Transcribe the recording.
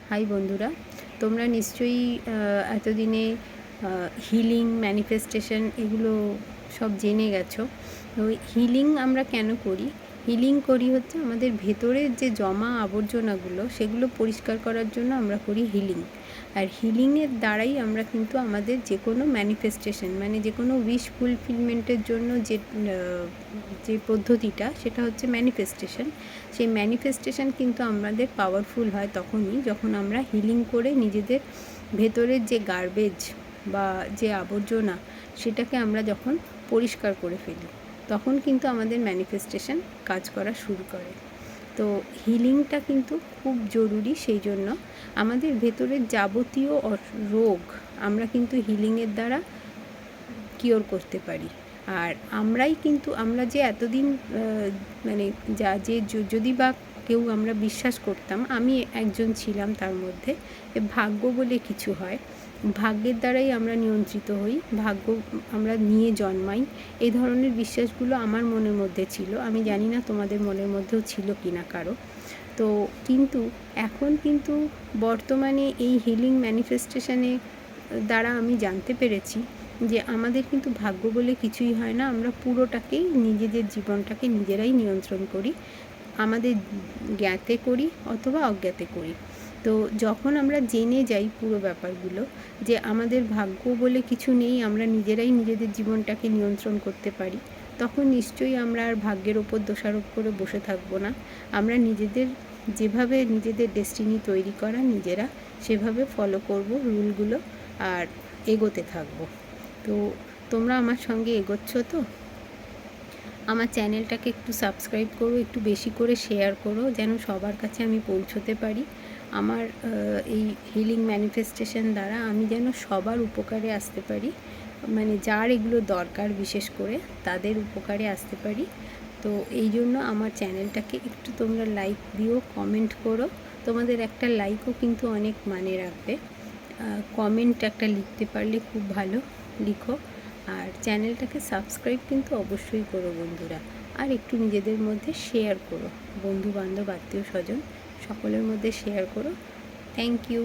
High বন্ধুরা, তোমরা নিশ্চয়ই এতদিনে হিলিং, ম্যানিফেস্টেশন এগুলো সব জেনে গেছো। তো হিলিং আমরা কেন করি? হিলিং করি হচ্ছে আমাদের ভেতরের যে জমা আবর্জনাগুলো সেগুলো পরিষ্কার করার জন্য আমরা করি হিলিং। আর হিলিংয়ের দ্বারাই আমরা কিন্তু আমাদের যে কোনো ম্যানিফেস্টেশন মানে যে কোনো উইশ ফুলফিলমেন্টের জন্য যে পদ্ধতিটা সেটা হচ্ছে ম্যানিফেস্টেশন। সেই ম্যানিফেস্টেশন কিন্তু আমাদের পাওয়ারফুল হয় তখনই যখন আমরা হিলিং করে নিজেদের ভেতরের যে গার্বেজ বা যে আবর্জনা সেটাকে আমরা যখন পরিষ্কার করে ফেলি তখন কিন্তু আমাদের ম্যানিফেস্টেশন কাজ করা শুরু করে। তো হিলিংটা কিন্তু খুব জরুরি, সেই জন্য আমাদের ভেতরের যাবতীয় রোগ আমরা কিন্তু হিলিংয়ের দ্বারা কিওর করতে পারি। আর আমরা যে এতদিন মানে যদি বা কেউ আমরা বিশ্বাস করতাম, আমি একজন ছিলাম তার মধ্যে, ভাগ্য বলে কিছু হয়, ভাগ্যের দ্বারাই আমরা নিয়ন্ত্রিত হই, ভাগ্য আমরা নিয়ে জন্মাই, এই ধরনের বিশ্বাসগুলো আমার মনের মধ্যে ছিল। আমি জানি না তোমাদের মনের মধ্যেও ছিল কি না কারো। তো কিন্তু এখন কিন্তু বর্তমানে এই হিলিং ম্যানিফেস্টেশনে দ্বারা আমি জানতে পেরেছি যে আমাদের কিন্তু ভাগ্য বলে কিছুই হয় না। আমরা পুরোটাকেই নিজেদের জীবনটাকে নিজেরাই নিয়ন্ত্রণ করি, আমাদের জ্ঞাতে করি অথবা অজ্ঞাতে করি। তো যখন আমরা জেনে যাই পুরো ব্যাপারগুলো যে আমাদের ভাগ্য বলে কিছু নেই, আমরা নিজেরাই নিজেদের জীবনটাকে নিয়ন্ত্রণ করতে পারি, তখন নিশ্চয়ই আমরা আর ভাগ্যের ওপর দোষারোপ করে বসে থাকবো না। আমরা যেভাবে নিজেদের ডেস্টিনি তৈরি করা নিজেরা সেভাবে ফলো করব রুলগুলো আর এগোতে থাকবো। তো তোমরা আমার সঙ্গে এগোচ্ছ তো? আমার চ্যানেলটাকে একটু সাবস্ক্রাইব করো, একটু বেশি করে শেয়ার করো যেন সবার কাছে আমি পৌঁছতে পারি। আমার এই হিলিং ম্যানিফেস্টেশন দ্বারা আমি যেন সবার উপকারে আসতে পারি, মানে যার এগুলো দরকার বিশেষ করে তাদের উপকারে আসতে পারি। তো এই জন্য আমার চ্যানেলটাকে একটু তোমরা লাইক দিও, কমেন্ট করো। তোমাদের একটা লাইকও কিন্তু অনেক মানে রাখবে। কমেন্ট একটা লিখতে পারলে খুব ভালো, লিখো। আর চ্যানেলটাকে সাবস্ক্রাইব কিন্তু অবশ্যই করো বন্ধুরা। আর একটু নিজেদের মধ্যে শেয়ার করো, বন্ধু বান্ধব আত্মীয় স্বজন সকলের মধ্যে শেয়ার করো। Thank you.